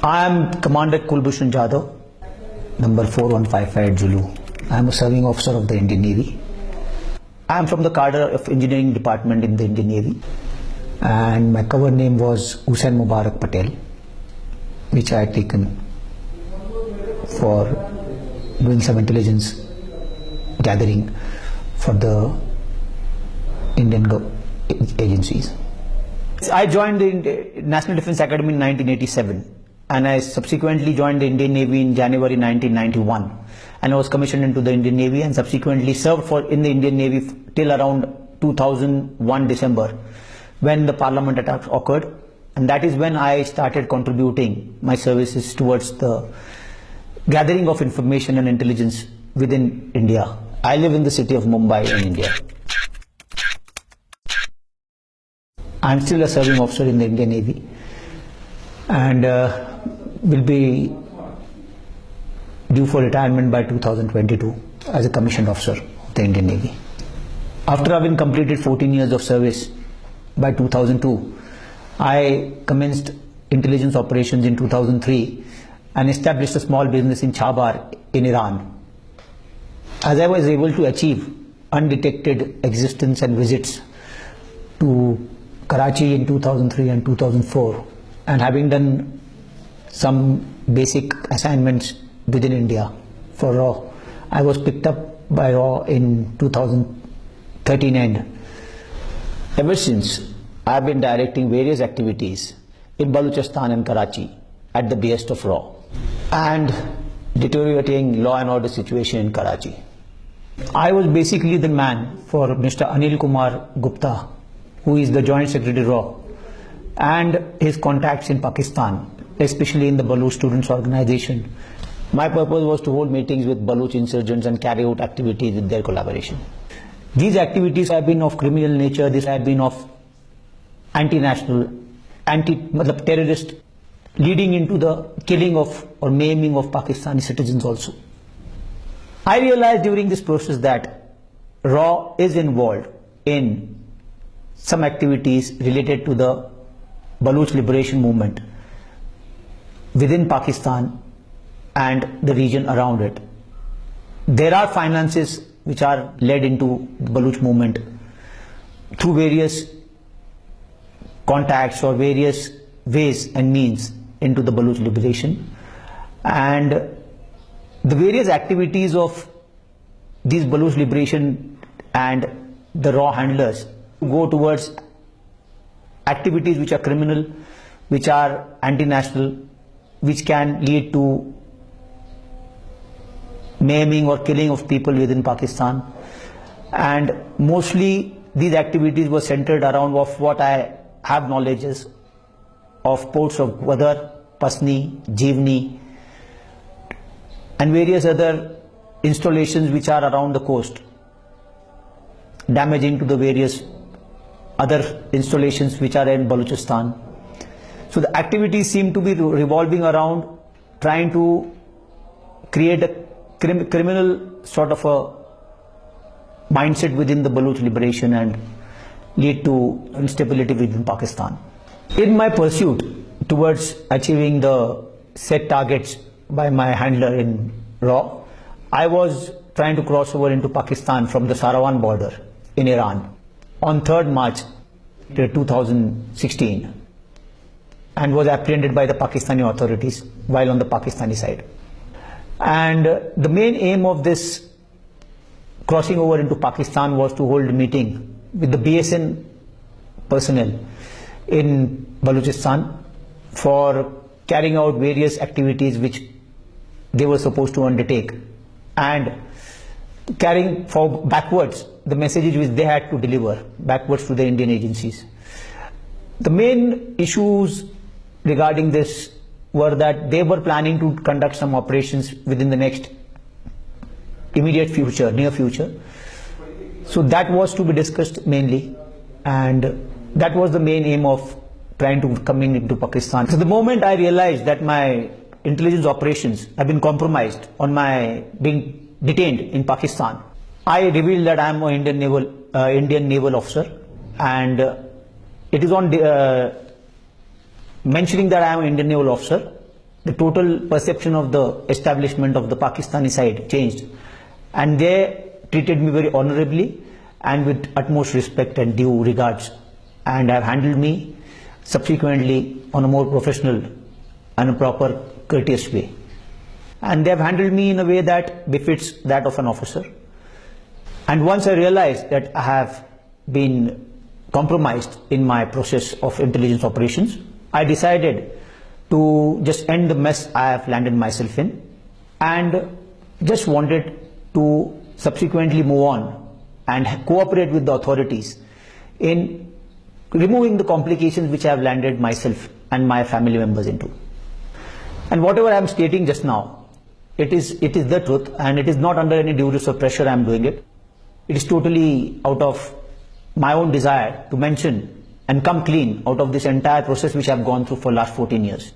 I am Commander Kulbhushan Jadhav, number 4155 Zulu. I am a serving officer of the Indian Navy. I am from the cadre of engineering department in the Indian Navy, and my cover name was Hussain Mubarak Patel, which I had taken for doing some intelligence gathering for the Indian agencies. I joined the National Defence Academy in 1987, and I subsequently joined the Indian Navy in January 1991, and I was commissioned into the Indian Navy and subsequently served in the Indian Navy till around 2001 December, when the Parliament attack occurred, and that is when I started contributing my services towards the gathering of information and intelligence within India. I live in the city of Mumbai in India. I am still a serving officer in the Indian Navy, and will be due for retirement by 2022 as a commissioned officer of the Indian Navy. After having completed 14 years of service by 2002, I commenced intelligence operations in 2003 and established a small business in Chabar in Iran. As I was able to achieve undetected existence and visits to Karachi in 2003 and 2004, and having done some basic assignments within India for RAW, I was picked up by RAW in 2013, and ever since I have been directing various activities in Balochistan and Karachi at the behest of RAW and deteriorating law and order situation in Karachi. I was basically the man for Mr. Anil Kumar Gupta, who is the Joint Secretary RAW, and his contacts in Pakistan, especially in the Baloch Students Organization. My purpose was to hold meetings with Baloch insurgents and carry out activities with their collaboration. These activities have been of criminal nature. These have been of anti-national, terrorist, leading into the killing of or maiming of Pakistani citizens also. I realized during this process that RAW is involved in some activities related to the Baloch liberation movement within Pakistan and the region around it. There are finances which are led into the Baloch movement through various contacts or various ways and means into the Baloch liberation, and the various activities of these Baloch liberation and the RAW handlers go towards activities which are criminal, which are anti-national, which can lead to maiming or killing of people within Pakistan. And mostly these activities were centered around of what I have knowledge of ports of Gwadar, Pasni, Jivni, and various other installations which are around the coast, damaging to the various other installations which are in Balochistan. So the activities seem to be revolving around trying to create a criminal sort of a mindset within the Baloch liberation and lead to instability within Pakistan. In my pursuit towards achieving the set targets by my handler in RAW, I was trying to cross over into Pakistan from the Sarawan border in Iran on 3rd March 2016, and was apprehended by the Pakistani authorities while on the Pakistani side. And the main aim of this crossing over into Pakistan was to hold a meeting with the BSN personnel in Balochistan for carrying out various activities which they were supposed to undertake, and carrying backwards the messages which they had to deliver backwards to the Indian agencies. The main issues regarding this were that they were planning to conduct some operations within the next immediate future, near future. So that was to be discussed mainly, and that was the main aim of trying to come into Pakistan. So the moment I realized that my intelligence operations have been compromised on my being detained in Pakistan, I revealed that I am an Indian naval officer, and it is on mentioning that I am an Indian naval officer the total perception of the establishment of the Pakistani side changed, and they treated me very honorably and with utmost respect and due regards, and have handled me subsequently on a more professional and a proper courteous way. And they have handled me in a way that befits that of an officer. And once I realized that I have been compromised in my process of intelligence operations, I decided to just end the mess I have landed myself in, and just wanted to subsequently move on and cooperate with the authorities in removing the complications which I have landed myself and my family members into. And whatever I am stating just now, it is the truth, and it is not under any duress or pressure I am doing it. It is totally out of my own desire to mention and come clean out of this entire process which I have gone through for the last 14 years.